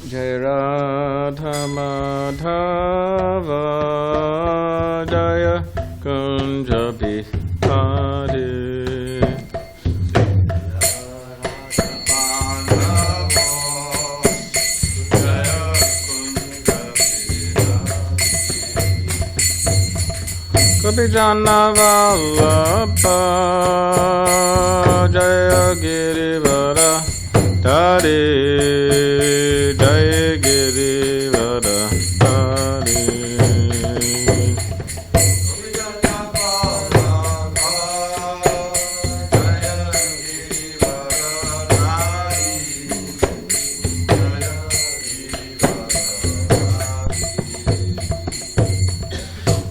Jai Radha Madhava Jaya Kunja Bihari. Kapijana Vallabha Jaya Girivara Dhari Jaya Girivara Dhari.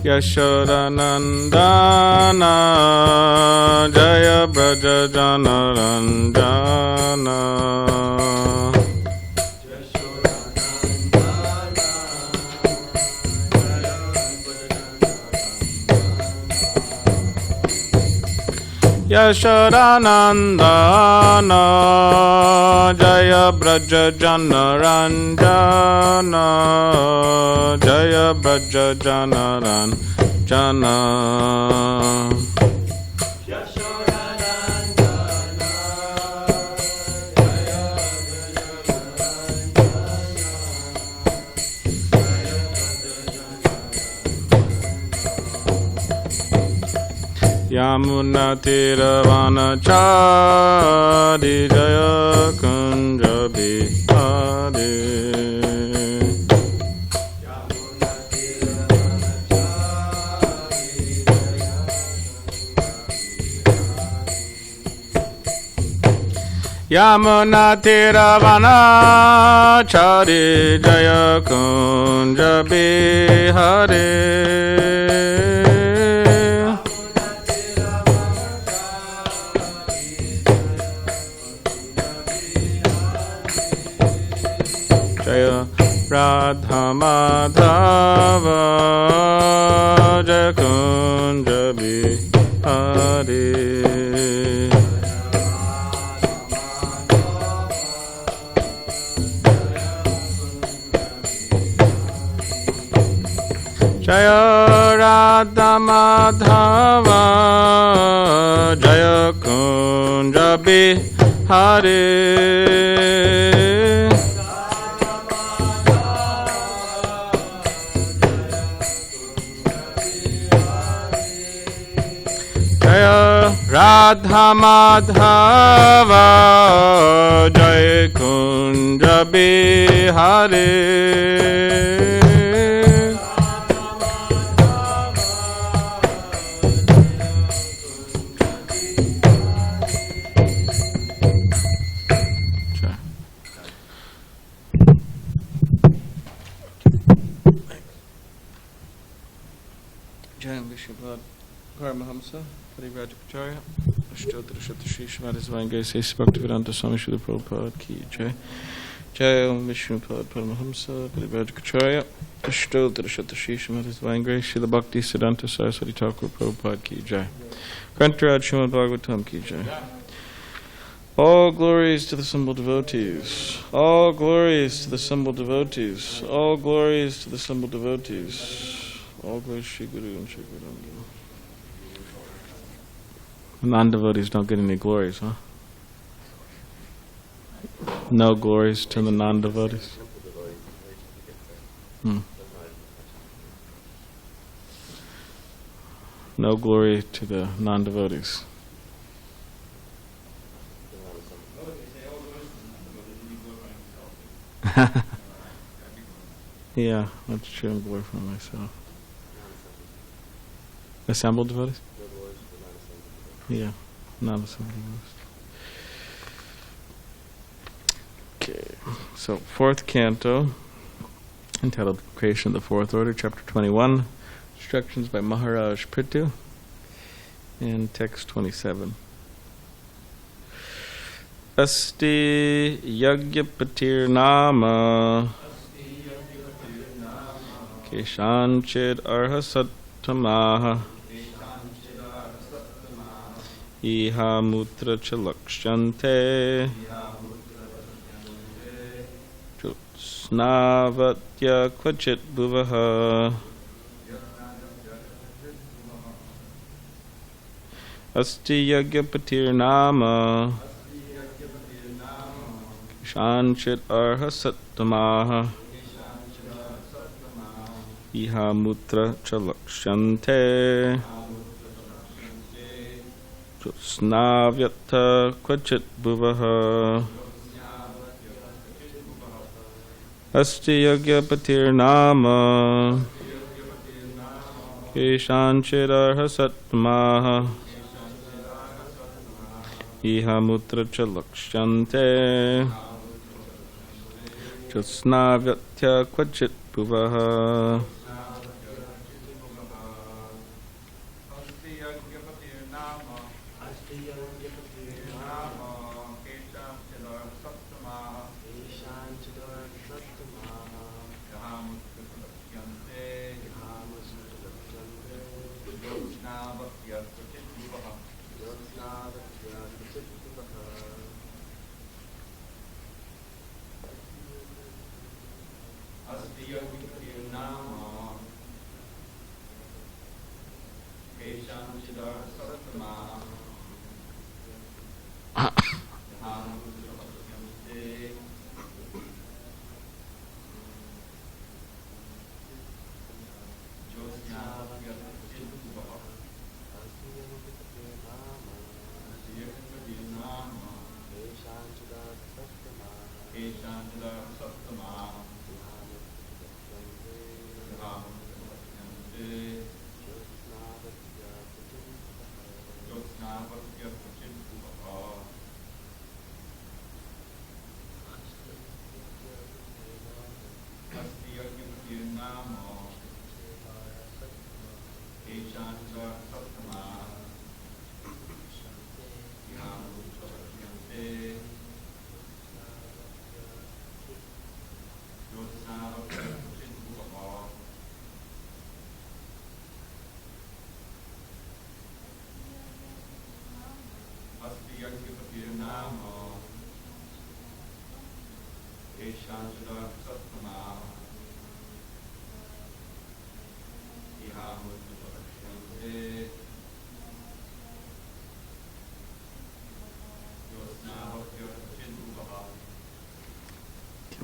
Yashodanandana Jaya Braja Janaranjana. Yashodanandana Jaya Braja Janaranjana Jaya Braja Janaranjana. Yamuna Tiravanachari Jaya Kunja Bihari. Yamuna Tiravanachari Jaya Kunja Bihari. Jaya Radha Madhava Jaya Kunja Bihari. Jaya Radha Madhava Jaya Kunja Bihari. Radha Madhava Jai Kunja Bihari. Jai Vishwabad Paramahamsa Parivajapacharya Ashtotra Shatashi Srimadbhagavatam Bhaktivedanta Swami Srila Prabhupada Ki Jai. Jai Vishwabad Paramahamsa Parivajapacharya Ashtotra Shatashi Srimadbhagavatam Srila Bhakti Siddhanta Saraswati Thakur Prabhupada Ki Jai. Grantaraj Srimad Bhagavatam Ki Jai. All glories to the simple devotees. All glories to the simple devotees. All glories to the simple devotees. All glories Shri Guru and Shri Guru. Non-devotees don't get any glories, huh? No glories to the non-devotees. No glory to the non-devotees. Yeah, that's true. I'm glorifying myself. Assembled devotees? Yeah, not assembled devotees. Okay, so fourth canto, entitled Creation of the Fourth Order, chapter 21, instructions by Maharaj Prithu, and text 27. Asti Yagyapatir Nama Keshanchid Arhasatamaha Iha Mutra Chalakshante Snavatya kvachit bhuvaha Asti yagyapatir nama Shanchit arha sattamaha Iha mutra chalakshante Snavyata kvachit bhuvaha Asti yagyapatir nama Keshanchit arha sattamaha Iha mutra chalakshante Jyotsnavyatya kvachit bhuvaha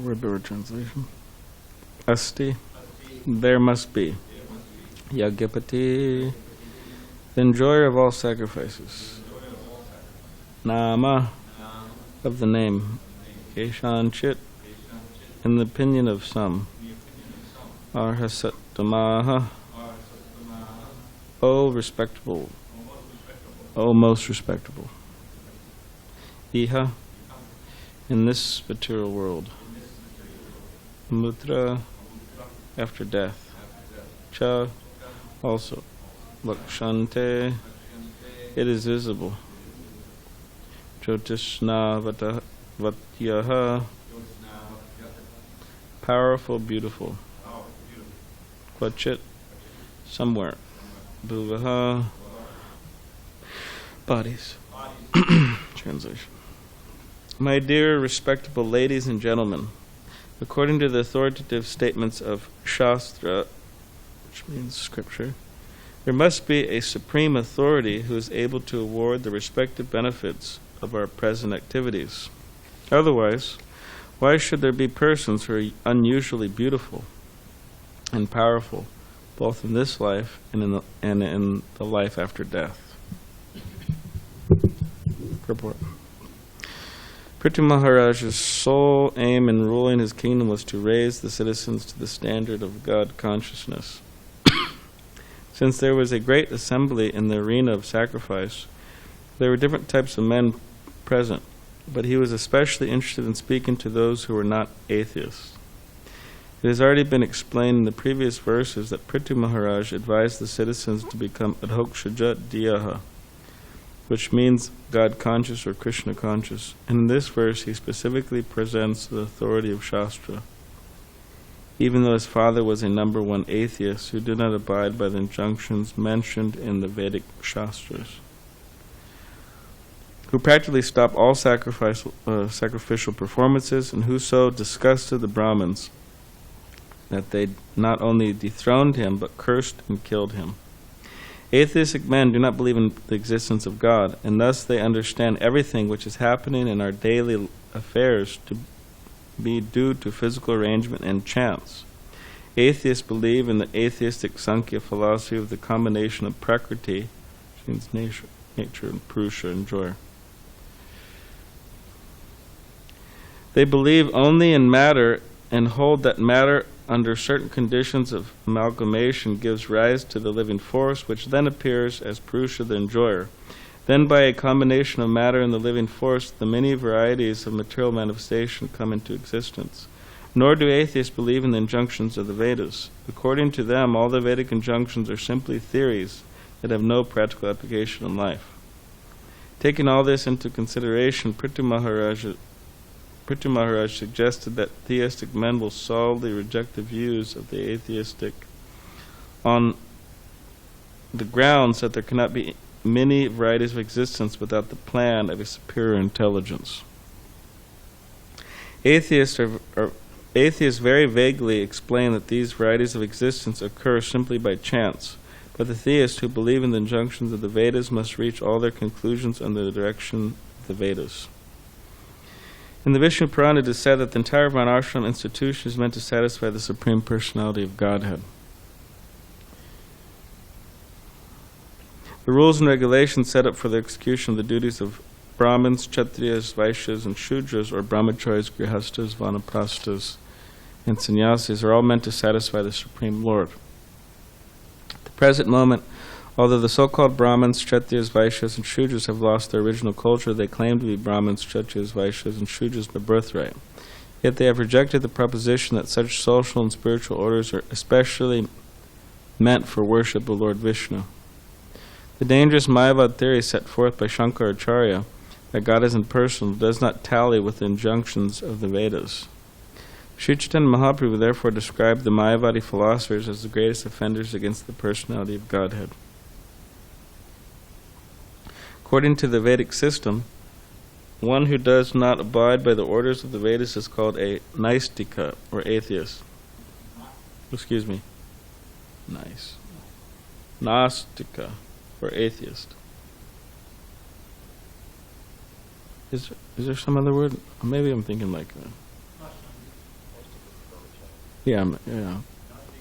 Word translation. Asti, there must be. Yagyapati, the enjoyer of all sacrifices. Nama, of the name. Keshanchit, in the opinion of some. Arhasattamaha, O respectable, O most respectable. Iha, in this material world. Mutra, after death. Cha, also. Lakshante, it is visible. Jyotishnavatavatyaha, powerful, beautiful. Kvachit, somewhere. Bhuvaha, bodies. Translation. My dear respectable ladies and gentlemen, according to the authoritative statements of Shastra, which means scripture, there must be a supreme authority who is able to award the respective benefits of our present activities. Otherwise, why should there be persons who are unusually beautiful and powerful, both in this life and in the life after death? Purport. Prithu Maharaj's sole aim in ruling his kingdom was to raise the citizens to the standard of God consciousness. Since there was a great assembly in the arena of sacrifice, there were different types of men present, but he was especially interested in speaking to those who were not atheists. It has already been explained in the previous verses that Prithu Maharaj advised the citizens to become adhokshaja diyaha, which means God conscious or Krishna conscious. And in this verse he specifically presents the authority of Shastra, even though his father was a number one atheist who did not abide by the injunctions mentioned in the Vedic Shastras. who practically stopped all sacrificial performances, and who so disgusted the Brahmins that they not only dethroned him, but cursed and killed him. Atheistic men do not believe in the existence of God, and thus they understand everything which is happening in our daily affairs to be due to physical arrangement and chance. Atheists believe in the atheistic Sankhya philosophy of the combination of Prakriti, which means nature, and Purusha, enjoyer. They believe only in matter and hold that matter under certain conditions of amalgamation gives rise to the living force, which then appears as Purusha, the enjoyer. Then by a combination of matter and the living force, the many varieties of material manifestation come into existence. Nor do atheists believe in the injunctions of the Vedas. According to them, all the Vedic injunctions are simply theories that have no practical application in life. Taking all this into consideration, Prithu Maharaj suggested that theistic men will solidly reject the views of the atheistic on the grounds that there cannot be many varieties of existence without the plan of a superior intelligence. Atheists very vaguely explain that these varieties of existence occur simply by chance, but the theists who believe in the injunctions of the Vedas must reach all their conclusions under the direction of the Vedas. In the Vishnu Purana, it is said that the entire Varnashram institution is meant to satisfy the Supreme Personality of Godhead. The rules and regulations set up for the execution of the duties of Brahmins, Kshatriyas, Vaishyas, and Shudras, or Brahmacharis, Grihastas, Vanaprasthas, and Sannyasis, are all meant to satisfy the Supreme Lord. At the present moment, although the so-called Brahmins, Kshatriyas, Vaishyas, and Shudras have lost their original culture, they claim to be Brahmins, Kshatriyas, Vaishyas, and Shudras by birthright. Yet they have rejected the proposition that such social and spiritual orders are especially meant for worship of Lord Vishnu. The dangerous Mayavad theory set forth by Shankaracharya, that God is impersonal, does not tally with the injunctions of the Vedas. Sri Chaitanya Mahaprabhu therefore described the Mayavadi philosophers as the greatest offenders against the personality of Godhead. According to the Vedic system, one who does not abide by the orders of the Vedas is called a Naistika, or atheist. Excuse me. Nice. Nastika, or atheist. Is there some other word? Maybe I'm thinking like... yeah.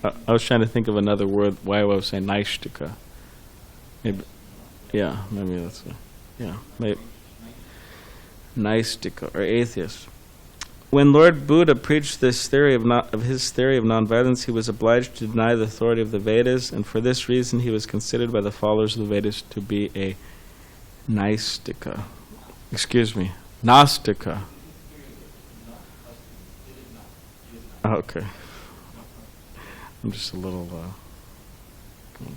I was trying to think of another word, why I was saying Naistika. Maybe... yeah, maybe that's maybe Naistika, or atheist. When Lord Buddha preached this theory of his theory of nonviolence, he was obliged to deny the authority of the Vedas, and for this reason he was considered by the followers of the Vedas to be a Naistika. Nastika. Okay. I'm just a little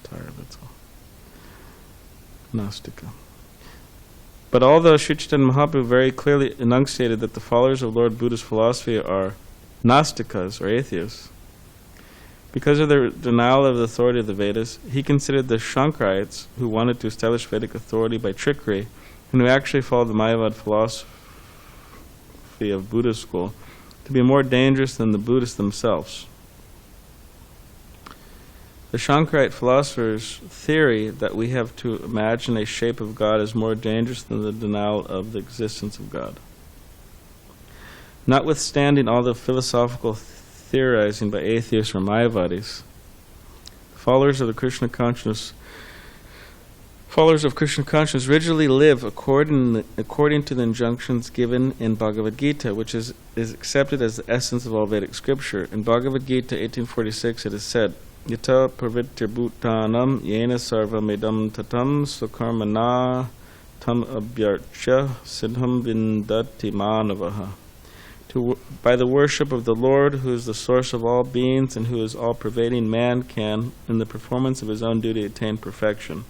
tired, that's all. Nastika. But although Sri Chaitanya Mahaprabhu very clearly enunciated that the followers of Lord Buddha's philosophy are Nastikas, or atheists, because of their denial of the authority of the Vedas, he considered the Shankarites, who wanted to establish Vedic authority by trickery, and who actually followed the Mayavad philosophy of Buddha's school, to be more dangerous than the Buddhists themselves. The Shankarite philosophers' theory that we have to imagine a shape of God is more dangerous than the denial of the existence of God. Notwithstanding all the philosophical theorizing by atheists or Mayavadis, followers of Krishna consciousness rigidly live according to the injunctions given in Bhagavad Gita, which is accepted as the essence of all Vedic scripture. In Bhagavad Gita 1846 it is said, Yata pravritir bhutanam yena sarvamidam tatam sukarmana tam abhyarcha siddham vindati manavaha. By the worship of the Lord, who is the source of all beings and who is all-pervading, man can, in the performance of his own duty, attain perfection.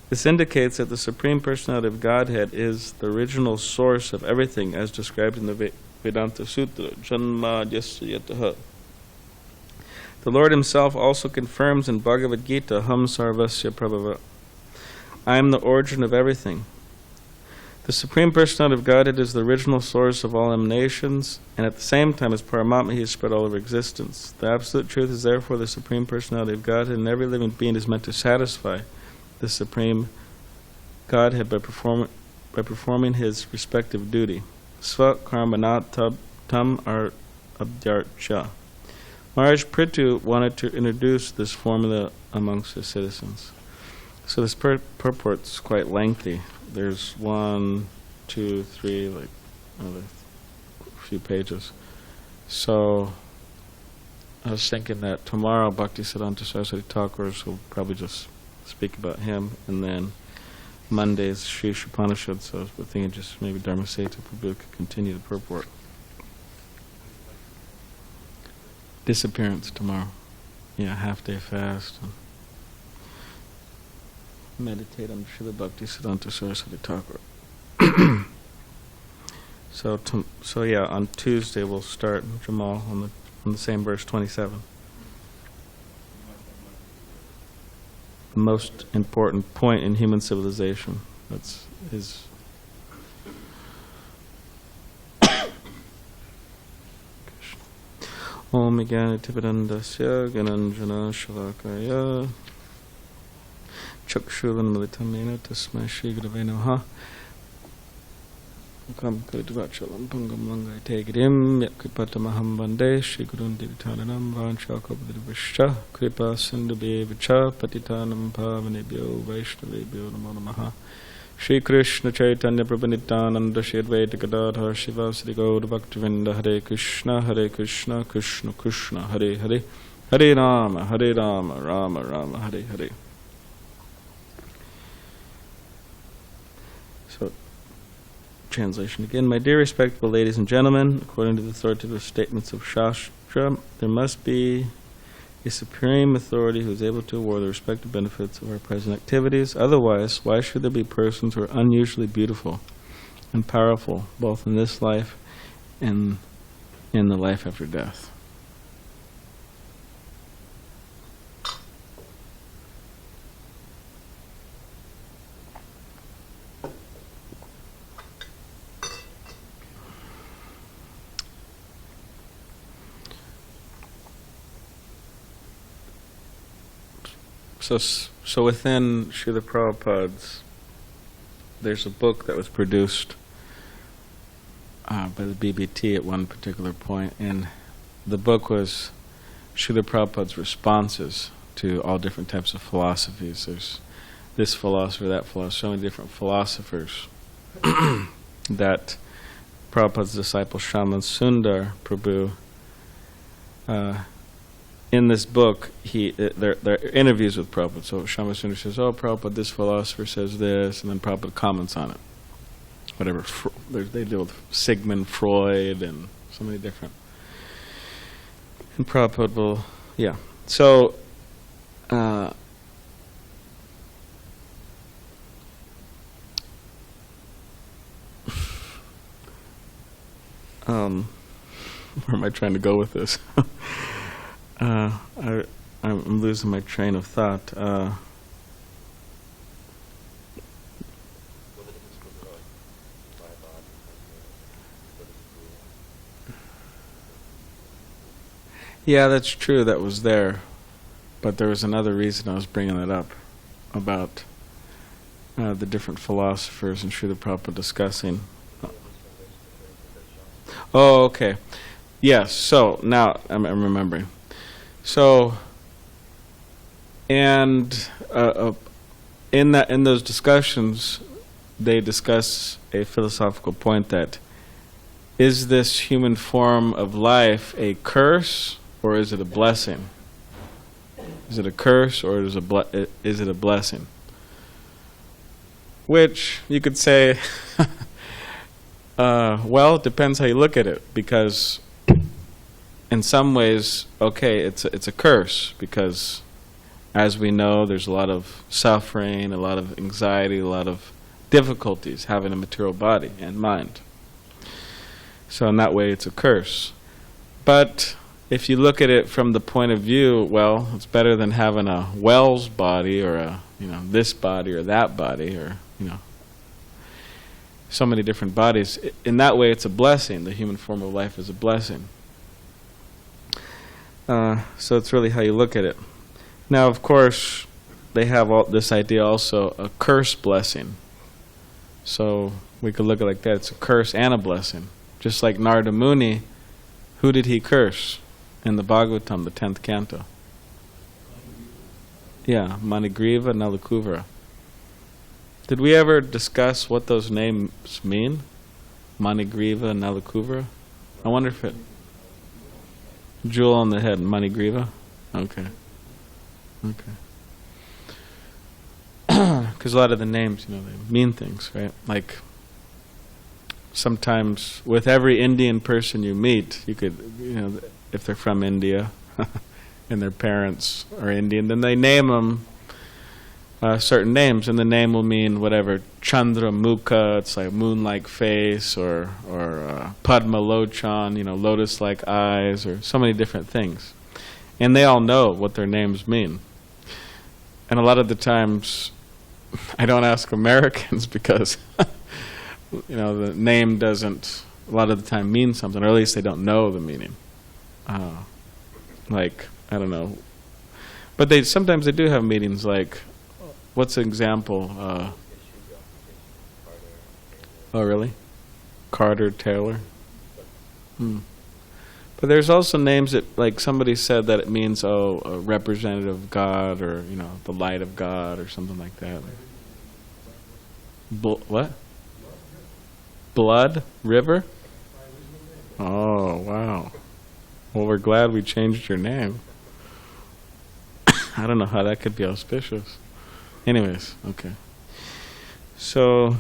This indicates that the Supreme Personality of Godhead is the original source of everything, as described in the Vedanta Sutra, Janma Yasya Yataha. The Lord himself also confirms in Bhagavad Gita, Ham Sarvasya Prabhava, I am the origin of everything. The Supreme Personality of Godhead is the original source of all emanations, and at the same time, as Paramatma, He is spread all over existence. The Absolute Truth is therefore the Supreme Personality of Godhead, and every living being is meant to satisfy the Supreme Godhead by performing his respective duty. Sva karmanat tam abhyarcha. Maharaj Prithu wanted to introduce this formula amongst the citizens. So this purport's quite lengthy. There's 1, 2, 3, like another few pages. So I was thinking that tomorrow Bhaktisiddhanta Saraswati Thakur will probably just speak about him, and then Monday's Sri Upanishad, so I was thinking just maybe Dharma Setu Prabhu could continue the purport. Disappearance tomorrow. Yeah, half-day fast. And meditate on Srila Bhaktisiddhanta Saraswati Thakur. So yeah, on Tuesday we'll start Jamal on the same verse 27. The most important point in human civilization. That's his. Om Jnanatipadandasya Gananjana Shalakaya Chakshulan Militamena Tasmai Shri Gurave Namaha Mukam Kalidvachalam Pungam Langai Tegirim Yakripatamaham Vande Shri Gurun Divitananam Vanchakapadivishcha Kripa Sindhubevacha Patitanam Pavanebhyo Vaishnavebhyo Namo Namaha Shri Krishna Chaitanya Prabhu Nityananda Shri Advaita Gadadhar Shiva Sri Gaur Bhaktivinda Hare Krishna Krishna Krishna Hare Hare Hare Rama Rama Rama Hare Hare. So, translation again. My dear respectable ladies and gentlemen, according to the authoritative statements of Shastra, there must be a supreme authority who is able to award the respective benefits of our present activities. Otherwise, why should there be persons who are unusually beautiful and powerful, both in this life and in the life after death? So within Srila Prabhupada's, there's a book that was produced by the BBT at one particular point, and the book was Srila Prabhupada's responses to all different types of philosophies. There's this philosopher, that philosopher, so many different philosophers that Prabhupada's disciple Shaman Sundar Prabhu, in this book, there are interviews with Prabhupada. So Shama Sundar says, "Oh, Prabhupada, this philosopher says this," and then Prabhupada comments on it. Whatever, they deal with Sigmund Freud and so many different. And Prabhupada will, yeah. So, where am I trying to go with this? I'm losing my train of thought. Yeah, that's true, that was there. But there was another reason I was bringing that up, about the different philosophers and Srila Prabhupada discussing. Oh, okay. Yes, so now I'm remembering. So, and in those discussions, they discuss a philosophical point that, is this human form of life a curse or is it a blessing? Is it a curse or is it a blessing? Which you could say, well, it depends how you look at it, because in some ways, okay, it's a curse, because as we know, there's a lot of suffering, a lot of anxiety, a lot of difficulties having a material body and mind. So in that way, it's a curse. But if you look at it from the point of view, well, it's better than having a Wells body or a, this body or that body, or, so many different bodies. In that way, it's a blessing. The human form of life is a blessing. So it's really how you look at it. Now, of course, they have this idea also, a curse blessing. So we could look at it like that. It's a curse and a blessing. Just like Narada Muni, who did he curse in the Bhagavatam, the 10th canto? Yeah, Manigriva, Nalakuvara. Did we ever discuss what those names mean? Manigriva and Nalakuvara? I wonder if it... Jewel on the head, Manigriva? Okay. Okay. Because a lot of the names, they mean things, right? Like, sometimes with every Indian person you meet, you could, if they're from India and their parents are Indian, then they name them certain names, and the name will mean whatever. Chandra Mukha, it's like moon-like face, or Padma Lochan, lotus-like eyes, or so many different things. And they all know what their names mean. And a lot of the times, I don't ask Americans because, the name doesn't, a lot of the time, mean something, or at least they don't know the meaning. Like, I don't know. But sometimes they do have meanings like, what's an example? Oh, really? Carter, Taylor? But there's also names that, like somebody said that it means, a representative of God, or, the light of God, or something like that. What? Blood River? Oh, wow. Well, we're glad we changed your name. I don't know how that could be auspicious. Anyways, okay. So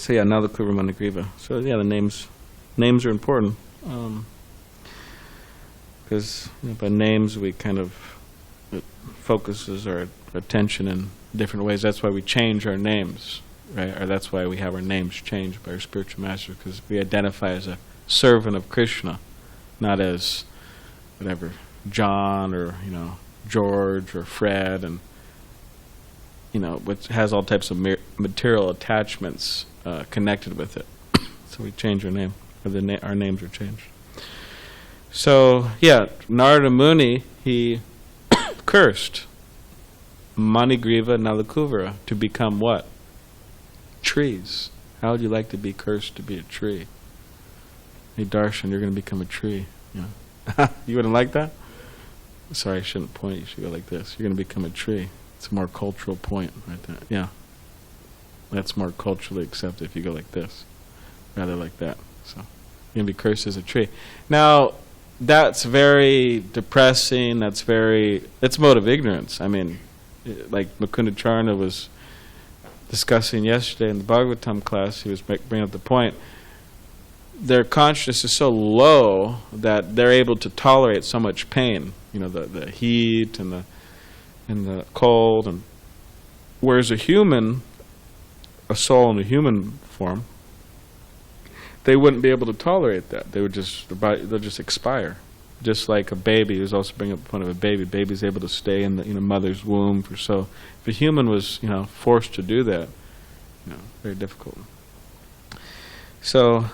yeah, now the Kuva Manigriva. So yeah, the names are important. Because by names we kind of, it focuses our attention in different ways. That's why we change our names, right? Or that's why we have our names changed by our spiritual master, because we identify as a servant of Krishna, not as whatever, John, or George, or Fred, and which has all types of material attachments connected with it. So we change our name, or our names are changed. So yeah, Narada Muni, he cursed Manigriva Nalakuvara to become what? Trees. How would you like to be cursed to be a tree? Hey Darshan, you're going to become a tree. You wouldn't like that? Sorry, I shouldn't point. You should go like this. You're going to become a tree. It's a more cultural point right there. Yeah. That's more culturally accepted if you go like this, rather like that. So you're going to be cursed as a tree. Now, that's very depressing. It's mode of ignorance. I mean, like Mukunda Charna was discussing yesterday in the Bhagavatam class, he was bringing up the point. Their consciousness is so low that they're able to tolerate so much pain. The heat and the cold, and whereas a soul in a human form, they wouldn't be able to tolerate that. They'll just expire. Just like a baby, who's also bringing up the point of a baby. Baby's able to stay in the mother's womb for so. If a human was forced to do that, very difficult. So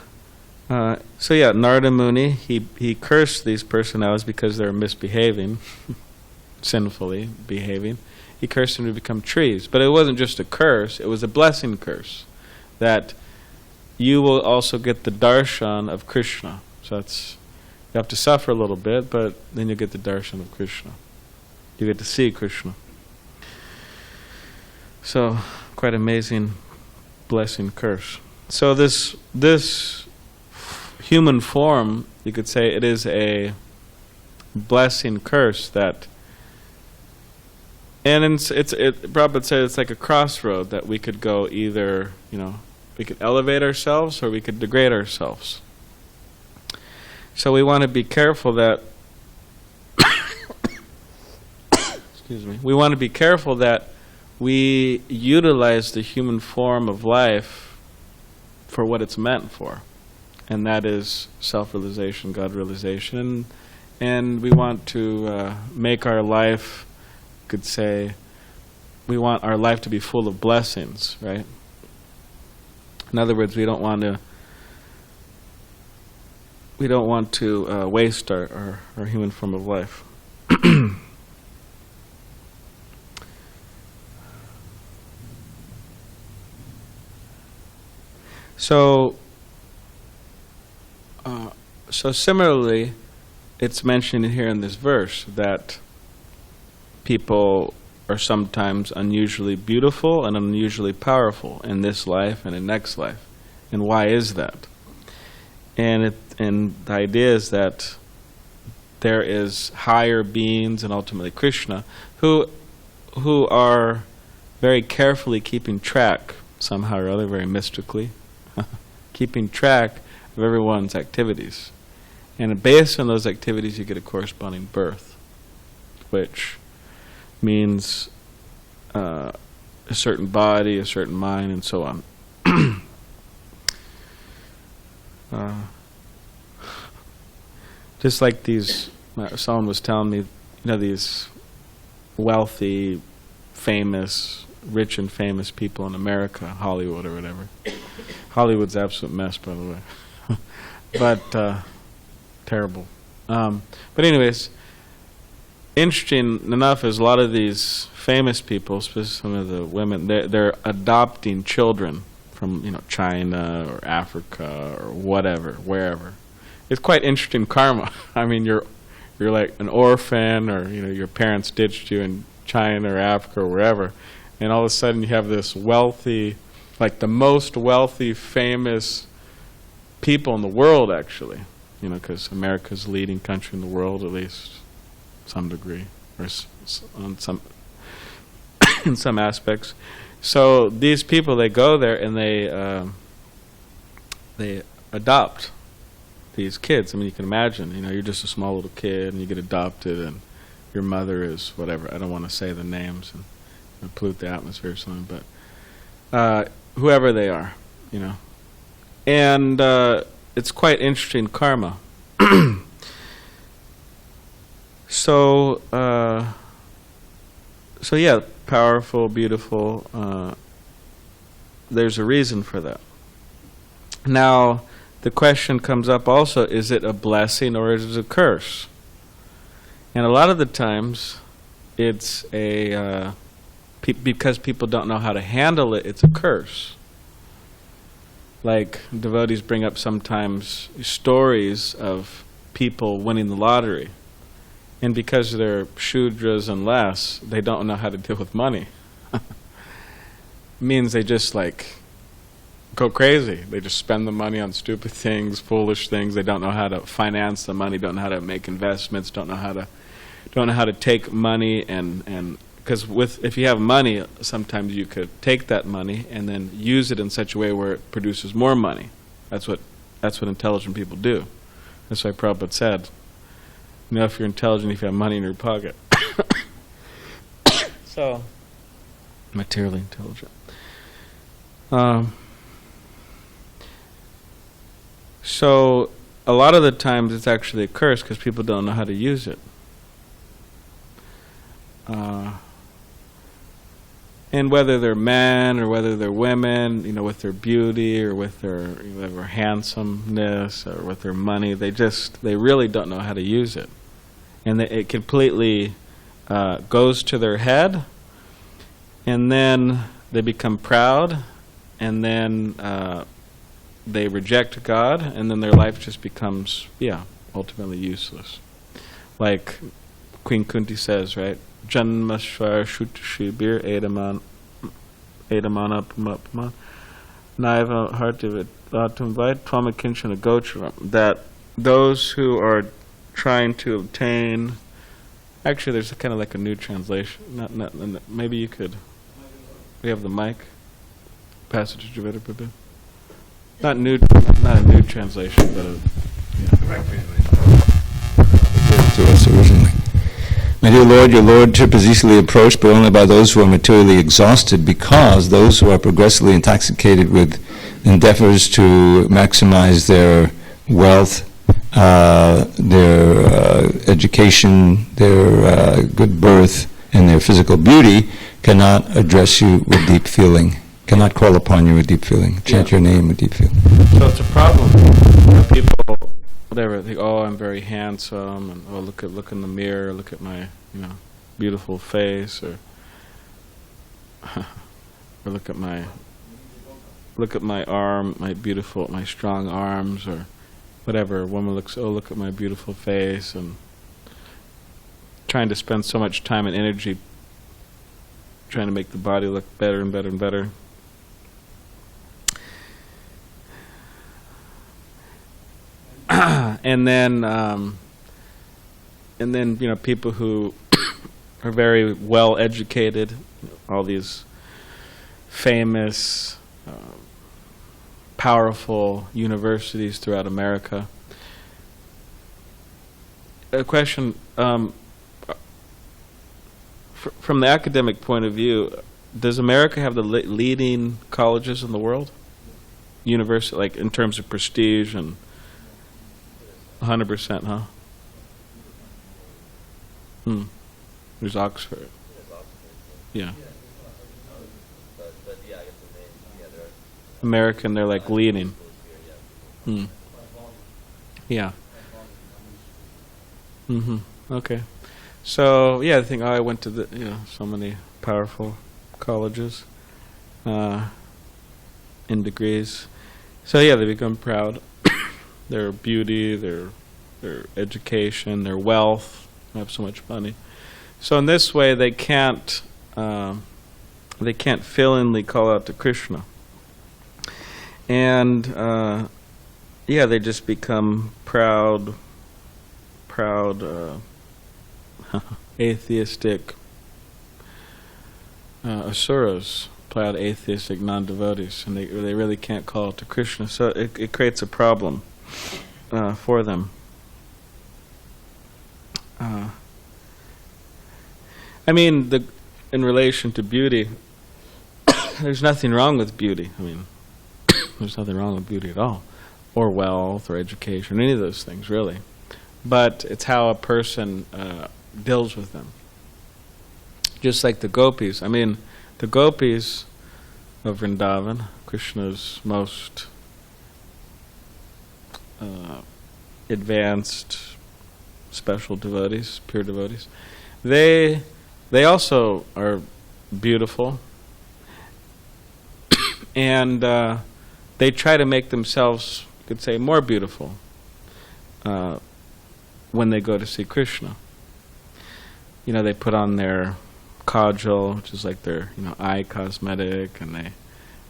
yeah, Narada Muni, he cursed these personalities because they're misbehaving, sinfully behaving. He cursed them to become trees. But it wasn't just a curse, it was a blessing curse. That you will also get the darshan of Krishna. So you have to suffer a little bit, but then you get the darshan of Krishna. You get to see Krishna. So, quite amazing blessing curse. So this human form, you could say it is a blessing curse that, and Prabhupada would say it's like a crossroad that we could go either, we could elevate ourselves or we could degrade ourselves. So we want to be careful that, excuse me, we want to be careful that we utilize the human form of life for what it's meant for. And that is self-realization, God-realization. And we want to make our life, you could say, we want our life to be full of blessings, right? In other words, we don't want to waste our human form of life. So similarly, it's mentioned here in this verse that people are sometimes unusually beautiful and unusually powerful in this life and in next life. And why is that? And the idea is that there is higher beings, and ultimately Krishna, who are very carefully keeping track, somehow or other, very mystically, keeping track of everyone's activities. And based on those activities, you get a corresponding birth, which means a certain body, a certain mind, and so on. Just like these, someone was telling me, these wealthy, famous, rich and famous people in America, Hollywood or whatever. Hollywood's an absolute mess, by the way. But terrible. But anyways, interesting enough is a lot of these famous people, especially some of the women, they're adopting children from China or Africa or whatever, wherever. It's quite interesting karma. I mean, you're like an orphan, or your parents ditched you in China or Africa or wherever, and all of a sudden you have this wealthy, like the most wealthy, famous people in the world, actually. Because America's the leading country in the world, at least some degree, or on some in some aspects. So these people, they go there and they adopt these kids. I mean, you can imagine, you're just a small little kid and you get adopted, and your mother is whatever. I don't want to say the names and pollute the atmosphere or something, but whoever they are, and it's quite interesting karma. So yeah, powerful, beautiful. There's a reason for that. Now, the question comes up also, is it a blessing or is it a curse? And a lot of the times, it's because people don't know how to handle it, it's a curse. Like devotees bring up sometimes stories of people winning the lottery. And because they're Shudras and less, they don't know how to deal with money. Means they just go crazy. They just spend the money on stupid things, foolish things. They don't know how to finance the money, don't know how to make investments, don't know how to take money and because if you have money, sometimes you could take that money and then use it in such a way where it produces more money. That's what intelligent people do. That's why Prabhupada said, if you're intelligent, if you have money in your pocket. So, materially intelligent. So, a lot of the times it's actually a curse because people don't know how to use it. And whether they're men or whether they're women, with their beauty or with their handsomeness or with their money, they really don't know how to use it. And it completely goes to their head, and then they become proud, and then they reject God, and then their life just becomes, ultimately useless. Like Queen Kunti says, right? Janmashvar Shutashibir Edamanapama Naiva Hartivit Atumvait Twamakinchana Gocharam. That those who are trying to obtain, actually there's kind of like a new translation. Maybe you could, we have the mic. Passage to Javeda Prabhu. Not a new translation, but correct translation. To us originally. My dear Lord, your lordship is easily approached, but only by those who are materially exhausted, because those who are progressively intoxicated with endeavors to maximize their wealth, their education, their good birth, and their physical beauty cannot address you with deep feeling. cannot call upon you with deep feeling, chant your name with deep feeling. So it's a problem. People, whatever, think, oh, I'm very handsome, and oh, look in the mirror, look at my, beautiful face, or or look at my arm, my strong arms, or whatever. A woman looks, oh, look at my beautiful face, and trying to spend so much time and energy trying to make the body look better and better and better. and then people who are very well educated, all these famous, powerful universities throughout America. A question, from the academic point of view, does America have the leading colleges in the world? University, like in terms of prestige and 100%, huh? There's Oxford. Yeah. American, they're like leading. Yeah. Okay. So yeah, I think I went to so many powerful colleges, in degrees. So yeah, they become proud. Their beauty, their education, their wealth. They have so much money. So in this way, they can't feelingly call out to Krishna. And yeah, they just become proud, atheistic asuras, proud atheistic non-devotees, and they really can't call out to Krishna. So it creates a problem for them. I mean, in relation to beauty, there's nothing wrong with beauty. I mean, there's nothing wrong with beauty at all, or wealth, or education, any of those things, really. But it's how a person deals with them. Just like the gopis. I mean, the gopis of Vrindavan, Krishna's most advanced, special devotees, pure devotees, they also are beautiful, and they try to make themselves, you could say, more beautiful when they go to see Krishna. They put on their kajal, which is like their eye cosmetic, and they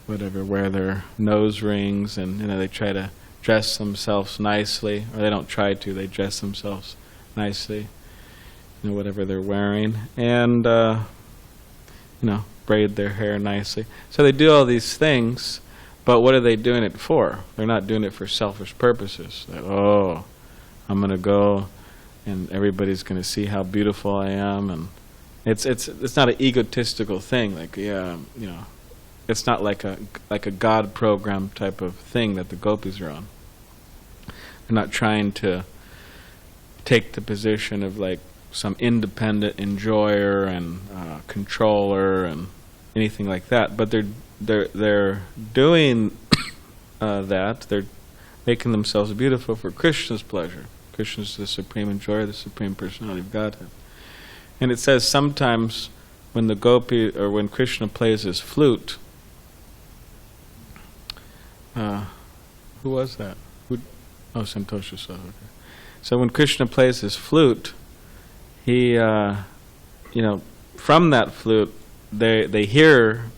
wear their nose rings, and they try to dress themselves nicely, or they don't try to, they dress themselves nicely, whatever they're wearing, and braid their hair nicely. So they do all these things, but what are they doing it for? They're not doing it for selfish purposes. Like, oh, I'm going to go and everybody's going to see how beautiful I am, and it's not an egotistical thing. Like, yeah, it's not like a God program type of thing that the gopis are on. They're not trying to take the position of like some independent enjoyer and controller and anything like that. But they're doing that. They're making themselves beautiful for Krishna's pleasure. Krishna's the supreme enjoyer, the supreme personality of Godhead. And it says sometimes when the gopi, or when Krishna plays his flute, who was that? Oh, Santosha Saha. Okay. So when Krishna plays his flute, he, from that flute, they hear.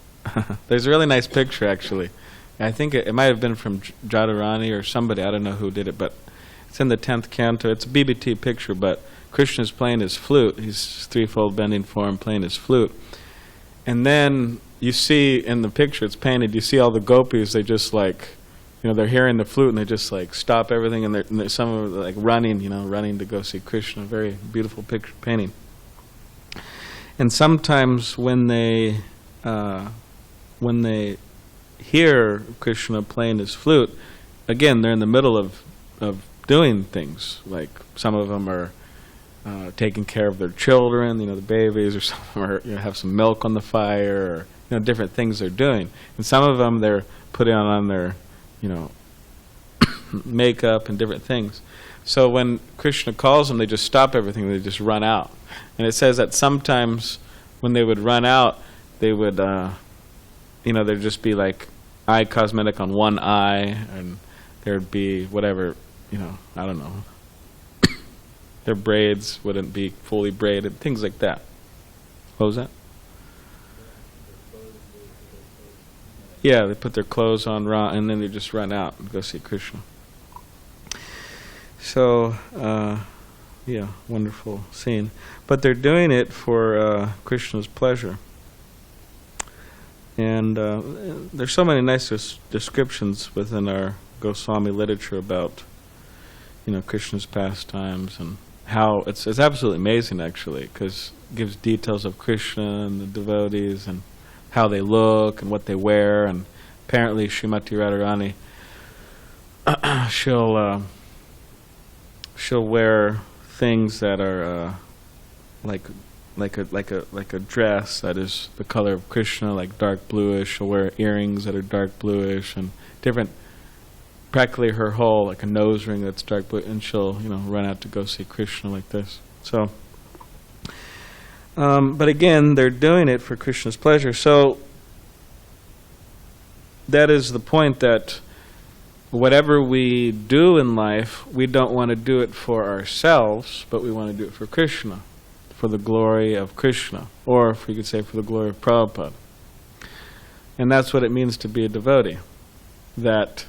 There's a really nice picture, actually. I think it might have been from Jadharani or somebody. I don't know who did it, but it's in the 10th canto. It's a BBT picture, but Krishna's playing his flute. He's threefold bending form playing his flute. And then you see in the picture, it's painted, you see all the gopis, they just like, they're hearing the flute and they just like stop everything, and some of them like running, running to go see Krishna. Very beautiful picture painting. And sometimes when they hear Krishna playing his flute, again, they're in the middle of doing things. Like some of them are taking care of their children, the babies, or some of them are, have some milk on the fire, or different things they're doing. And some of them they're putting on their, makeup and different things. So when Krishna calls them, they just stop everything. They just run out. And it says that sometimes when they would run out, they would, there'd just be like eye cosmetic on one eye, and there'd be whatever, I don't know. Their braids wouldn't be fully braided, things like that. What was that? Yeah, they put their clothes on, and then they just run out and go see Krishna. So, wonderful scene. But they're doing it for Krishna's pleasure. And there's so many nice descriptions within our Goswami literature about, Krishna's pastimes, and how it's absolutely amazing, actually, because it gives details of Krishna and the devotees and how they look and what they wear. And apparently Srimati Radharani, she'll wear things that are like a dress that is the color of Krishna, like dark bluish. She'll wear earrings that are dark bluish and different. Practically her whole, like a nose ring that's dark blue, and she'll run out to go see Krishna like this. So, but again, they're doing it for Krishna's pleasure. So that is the point, that whatever we do in life, we don't want to do it for ourselves, but we want to do it for Krishna, for the glory of Krishna, or if you could say for the glory of Prabhupada. And that's what it means to be a devotee. That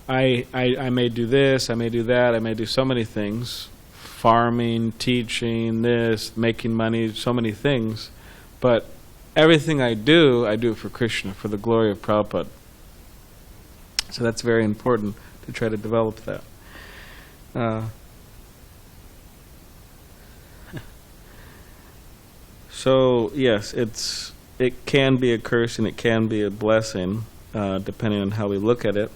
I may do this, I may do that, I may do so many things, farming, teaching, this, making money, so many things, but everything I do it for Krishna, for the glory of Prabhupada. So that's very important to try to develop that. So yes, it can be a curse and it can be a blessing, depending on how we look at it.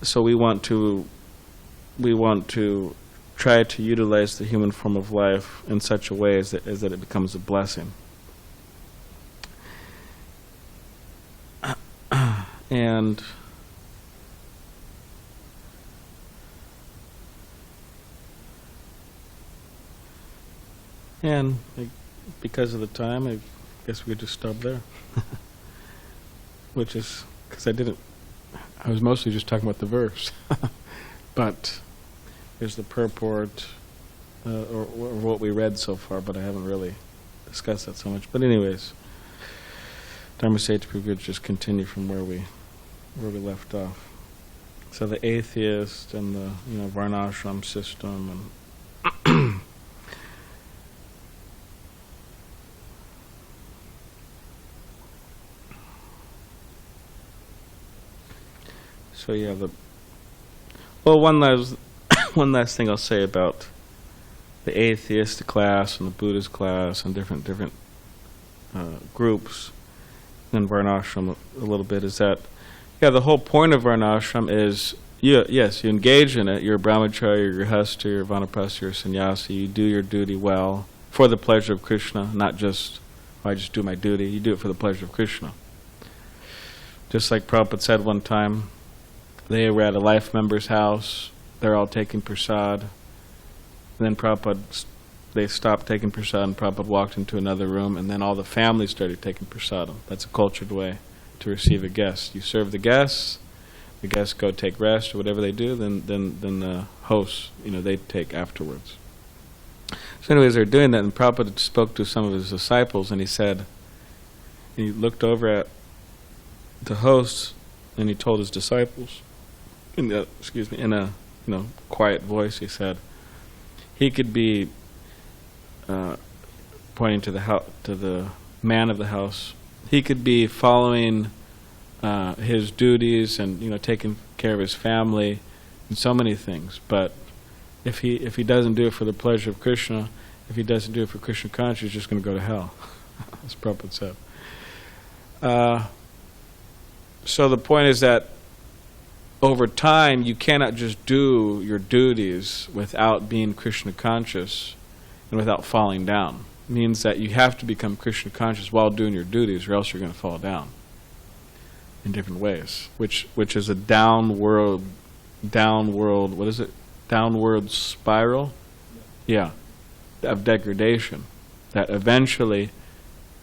So we want to try to utilize the human form of life in such a way as that it becomes a blessing. And because of the time, I guess we could just stop there. Which is, because I was mostly just talking about the verse. But there's the purport, or what we read so far, but I haven't really discussed that so much. But anyways, Dharma Sage could just continue from where we left off. So the atheist and the varnashram system and so yeah, one last thing I'll say about the atheist class and the Buddhist class and different groups, and varnashram a little bit, is that the whole point of varnashram is you engage in it. You're a brahmachari, you're a grihastha, you're a vanaprastha, you're a sannyasi. You do your duty well for the pleasure of Krishna, not just I just do my duty. You do it for the pleasure of Krishna. Just like Prabhupada said one time, they were at a life member's house. They're all taking prasad. And then they stopped taking prasad, and Prabhupada walked into another room, and then all the family started taking prasadam. That's a cultured way to receive a guest. You serve the guests go take rest or whatever they do, then the hosts, they take afterwards. So anyways, they're doing that, and Prabhupada spoke to some of his disciples, and he looked over at the hosts, and he told his disciples, in a quiet voice, he said, he could be pointing to the man of the house. He could be following his duties and taking care of his family and so many things. But if he doesn't do it for the pleasure of Krishna, if he doesn't do it for Krishna consciousness, he's just going to go to hell, as Prabhupada said. So the point is that over time, you cannot just do your duties without being Krishna conscious and without falling down. means that you have to become Krishna conscious while doing your duties, or else you're going to fall down in different ways, which is a downward, what is it? Downward spiral? Yeah, of degradation. That eventually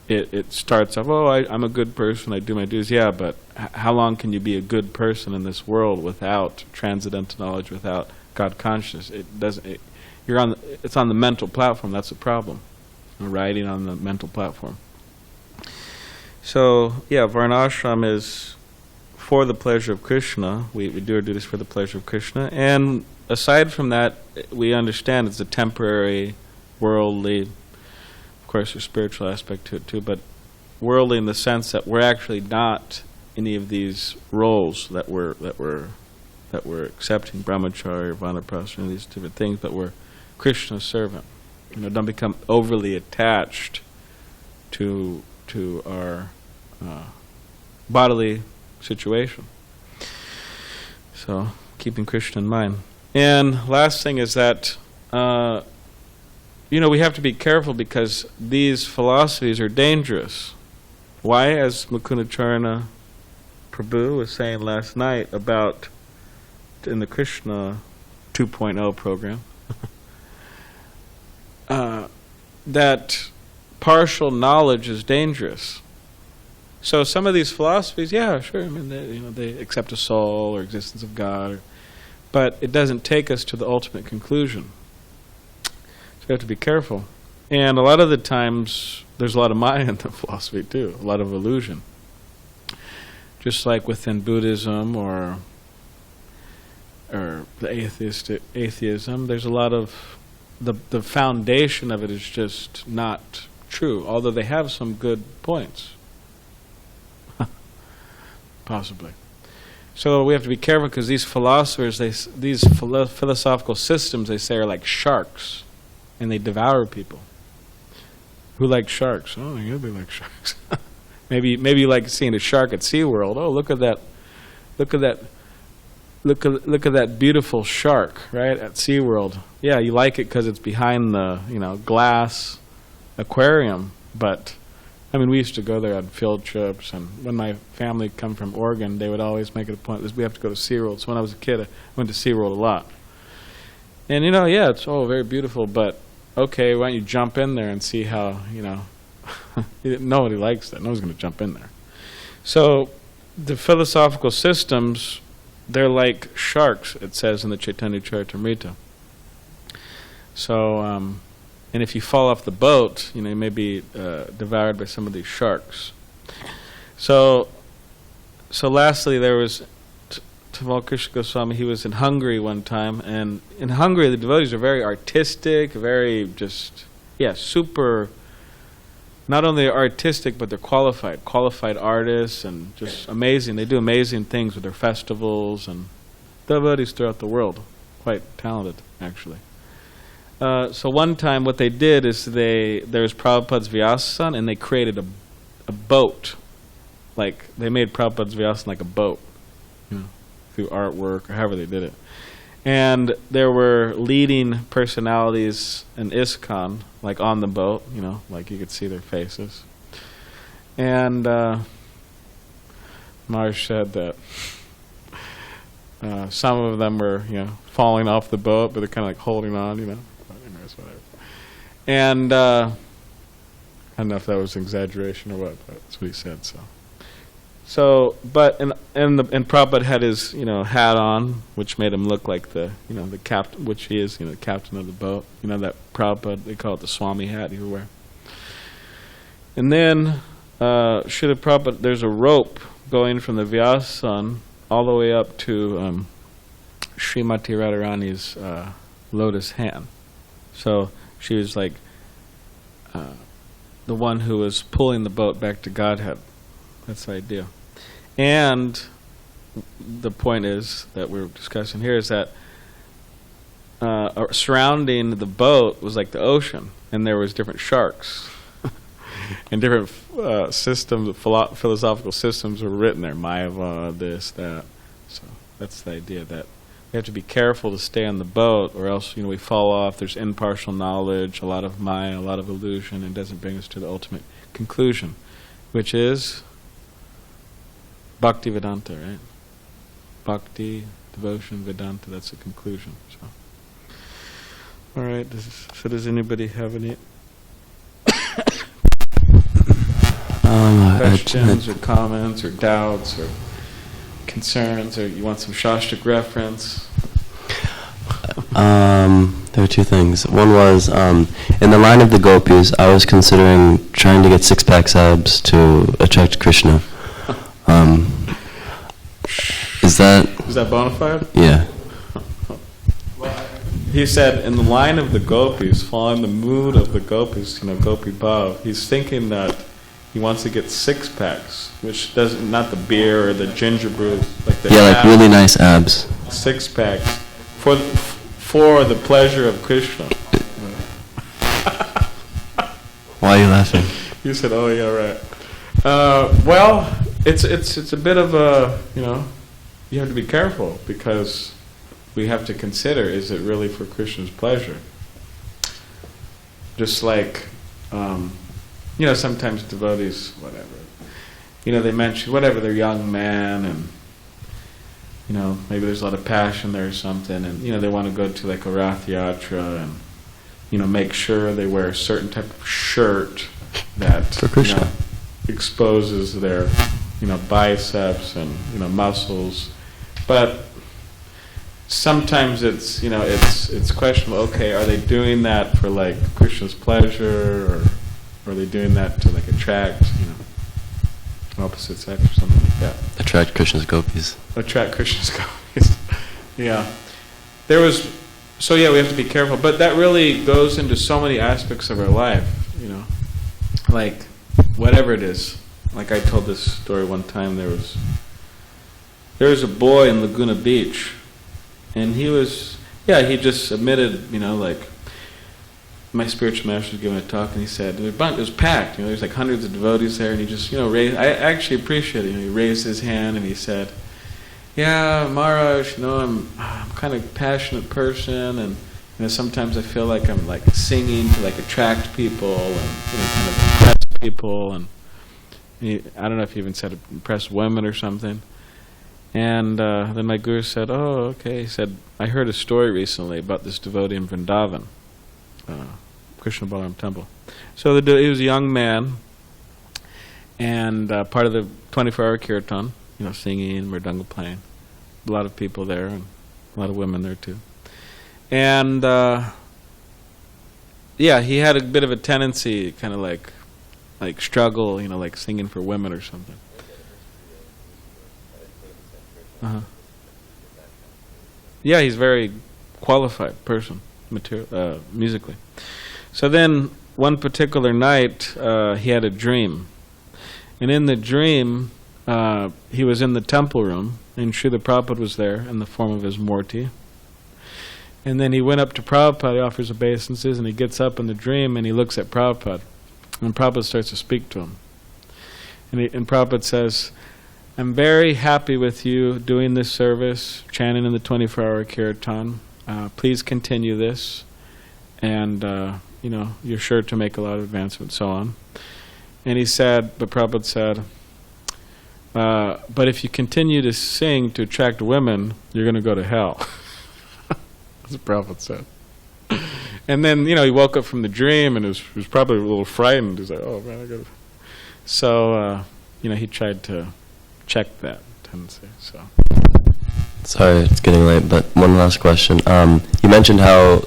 it starts off, I'm a good person, I do my duties. Yeah, but how long can you be a good person in this world without transcendental knowledge, without God consciousness? It doesn't. It's on the mental platform. That's the problem. You're riding on the mental platform. So yeah, varnashram is for the pleasure of Krishna. We do our duties for the pleasure of Krishna, and aside from that, we understand it's a temporary, worldly. Of course, there's a spiritual aspect to it too, but worldly in the sense that we're actually not any of these roles that we're accepting, brahmachari or vanaprastha, and these different things, but we're Krishna's servant. Don't become overly attached to our bodily situation. So, keeping Krishna in mind. And last thing is that we have to be careful because these philosophies are dangerous. Why? As Mukundacharana Prabhu was saying last night about in the Krishna 2.0 program, that partial knowledge is dangerous. So some of these philosophies, yeah, sure, I mean, they accept a soul or existence of God, but it doesn't take us to the ultimate conclusion. So we have to be careful. And a lot of the times, there's a lot of Maya in the philosophy too, a lot of illusion. Just like within Buddhism or the atheism, there's a lot of the foundation of it is just not true, although they have some good points. Possibly. So we have to be careful because these philosophers, these philosophical systems, they say, are like sharks, and they devour people. Who likes sharks? Oh, yeah, they like sharks. Maybe you like seeing a shark at SeaWorld. Oh, look at that! Look at that beautiful shark, right, at SeaWorld. Yeah, you like it because it's behind the glass aquarium, but I mean, we used to go there on field trips, and when my family come from Oregon, they would always make it a point that we have to go to SeaWorld. So when I was a kid, I went to SeaWorld a lot. And yeah, it's very beautiful, but okay, why don't you jump in there and see how, nobody likes that. No one's going to jump in there. So the philosophical systems, they're like sharks, it says in the Chaitanya Charitamrita. So, and if you fall off the boat, you may be devoured by some of these sharks. So lastly, there was Tamal Krishna Goswami. He was in Hungary one time, and in Hungary, the devotees are very artistic, very super. Not only artistic, but they're qualified artists, and just amazing. They do amazing things with their festivals and devotees throughout the world. Quite talented, actually. So one time what they did is there was Prabhupada's Vyasa, and they created a boat. Like, they made Prabhupada's Vyasa like a boat, through artwork or however they did it. And there were leading personalities in ISKCON, like on the boat, like you could see their faces. And Marsh said that some of them were, falling off the boat, but they're kind of like holding on, But anyways, whatever. And I don't know if that was an exaggeration or what, but that's what he said. But Prabhupada had his hat on, which made him look like the captain, which he is, the captain of the boat. That Prabhupada, they call it the Swami hat he would wear. And then Srila Prabhupada, there's a rope going from the Vyasan all the way up to Srimati Radharani's lotus hand. So she was like the one who was pulling the boat back to Godhead. That's the idea. And the point is that we're discussing here is that surrounding the boat was like the ocean, and there was different sharks. And different systems, philosophical systems were written there. Mayava, this, that. So that's the idea, that we have to be careful to stay on the boat, or else we fall off. There's impartial knowledge, a lot of maya, a lot of illusion, and it doesn't bring us to the ultimate conclusion, which is Bhakti Vedanta, right? Bhakti, devotion, Vedanta, that's the conclusion. So, all right, so does anybody have any questions or comments or doubts or concerns, or you want some Shastic reference? There were two things. One was, in the line of the gopis, I was considering trying to get six-pack abs to attract Krishna. Is that bona fide? Yeah. He said, in the line of the gopis, following the mood of the gopis, Gopi Bhav, he's thinking that he wants to get six-packs, which doesn't, not the beer or the ginger brew, like the like really nice abs. Six-packs for the pleasure of Krishna. Why are you laughing? You said, "Oh yeah, right." Well, it's a bit of a you have to be careful, because we have to consider, is it really for Krishna's pleasure? Just like sometimes devotees, whatever, they mention whatever, they're young men, and maybe there's a lot of passion there or something, and they want to go to like a Rath Yatra, and make sure they wear a certain type of shirt that for Krishna exposes their biceps and muscles. But sometimes it's it's questionable. Okay, are they doing that for like Krishna's pleasure, or are they doing that to like attract opposite sex or something like that? Attract Krishna's gopis. Attract Krishna's gopis. Yeah. We have to be careful. But that really goes into so many aspects of our life, like whatever it is. Like I told this story one time, there was a boy in Laguna Beach, and he just admitted, like, my spiritual master was giving a talk, and he said, it was packed, there's like hundreds of devotees there, and he just, raised, I actually appreciate it, he raised his hand, and he said, yeah, Maharaj, I'm kind of a passionate person, and sometimes I feel like I'm like singing to like attract people, and kind of impress people, and I don't know if he even said impress women or something. And then my guru said, oh, okay. He said, I heard a story recently about this devotee in Vrindavan, Krishna Balarama Temple. So he was a young man, and part of the 24-hour kirtan, singing, mridanga playing. A lot of people there, and a lot of women there too. And he had a bit of a tendency, kind of like struggle, like singing for women or something. Yeah, he's a very qualified person, musically. So then, one particular night, he had a dream. And in the dream, he was in the temple room, and Srila Prabhupada was there in the form of his Murti. And then he went up to Prabhupada, he offers obeisances, and he gets up in the dream, and he looks at Prabhupada. And Prabhupada starts to speak to him. And Prabhupada says, I'm very happy with you doing this service, chanting in the 24-hour kirtan. Please continue this. And, you're sure to make a lot of advancement, so on. And he said, but Prabhupada said, but if you continue to sing to attract women, you're going to go to hell. That's what Prabhupada said. And then, he woke up from the dream and was probably a little frightened. He's like, oh, man, I got to... So, he tried to check that tendency, so... Sorry, it's getting late, but one last question. You mentioned how...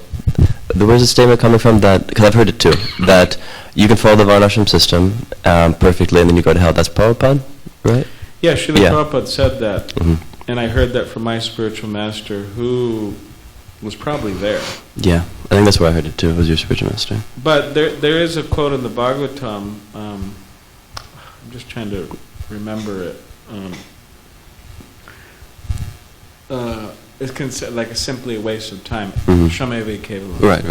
There was a statement coming from that, because I've heard it too, that you can follow the Varnashram system perfectly and then you go to hell. That's Prabhupada, right? Yeah, Srila Prabhupada said that. Mm-hmm. And I heard that from my spiritual master, who was probably there. Yeah, I think that's where I heard it too, was your spiritual master. But there is a quote in the Bhagavatam, I'm just trying to remember it. It's like simply a waste of time. Mm-hmm. Shamevi Kevala. Right.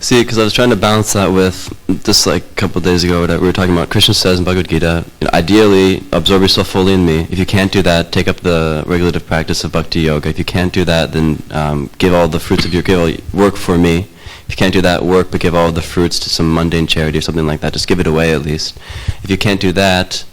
See, because I was trying to balance that with, just like a couple of days ago, that we were talking about, Krishna says in Bhagavad Gita, ideally, absorb yourself fully in me. If you can't do that, take up the regulative practice of bhakti yoga. If you can't do that, then give all the fruits of work for me. If you can't do that, work, but give all the fruits to some mundane charity or something like that. Just give it away at least. If you can't do that,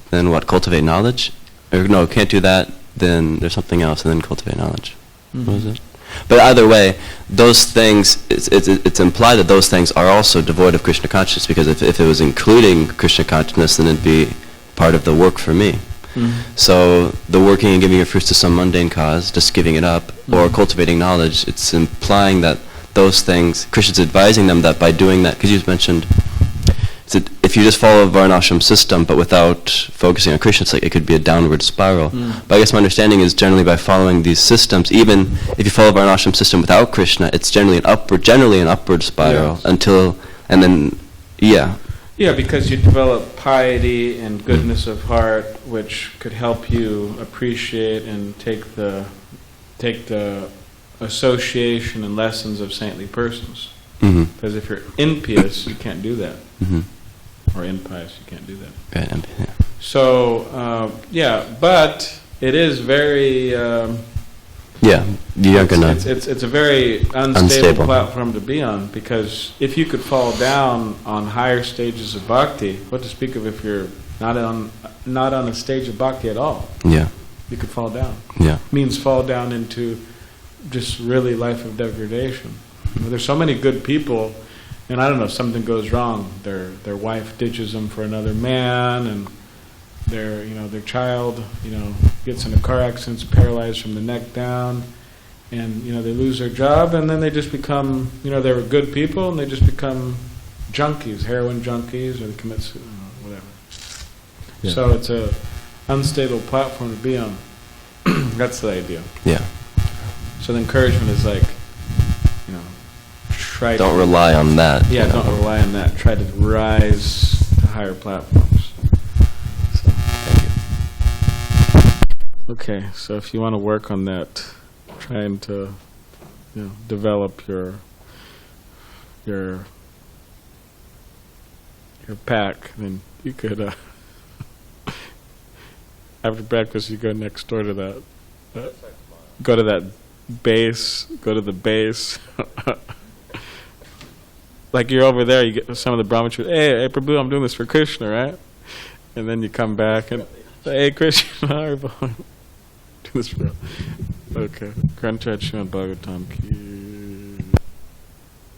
then what, cultivate knowledge? Or no, can't do that, then there's something else, and then cultivate knowledge. Mm-hmm. What was it? But either way, those things, it's implied that those things are also devoid of Krishna consciousness, because if it was including Krishna consciousness, then it'd be part of the work for me. Mm-hmm. So the working and giving your fruits to some mundane cause, just giving it up, or cultivating knowledge, it's implying that those things, Krishna's advising them that by doing that, because you mentioned, if you just follow a varnashram system but without focusing on Krishna, it's like it could be a downward spiral. But I guess my understanding is generally by following these systems, even if you follow a varnashram system without Krishna, it's generally an upward spiral, yes. Yeah, because you develop piety and goodness of heart, which could help you appreciate and take the association and lessons of saintly persons. Because if you're impious, you can't do that. Or impious, you can't do that. Right. Yeah. So, but it is very... It's a very unstable platform to be on, because if you could fall down on higher stages of bhakti, what to speak of if you're not on a stage of bhakti at all? Yeah. You could fall down. Yeah. Means fall down into just really life of degradation. You know, there's so many good people, and I don't know, if something goes wrong, their wife ditches them for another man, and their child, gets in a car accident, is paralyzed from the neck down, and they lose their job, and then they just become, they were good people, and they just become junkies, heroin junkies, or they commit whatever. Yeah. So it's a unstable platform to be on. That's the idea. Yeah. So the encouragement is like, don't rely on that. Yeah, don't rely on that. Try to rise to higher platforms. So, thank you. Okay, so if you want to work on that, trying to, develop your pack, then you could, after breakfast, you go next door to that. Go to the base. Like you're over there, you get some of the brahmacharis, hey Prabhu, I'm doing this for Krishna, right? And then you come back and, hey Krishna, do this for... Okay. Granted, SrimadBhagavatam ki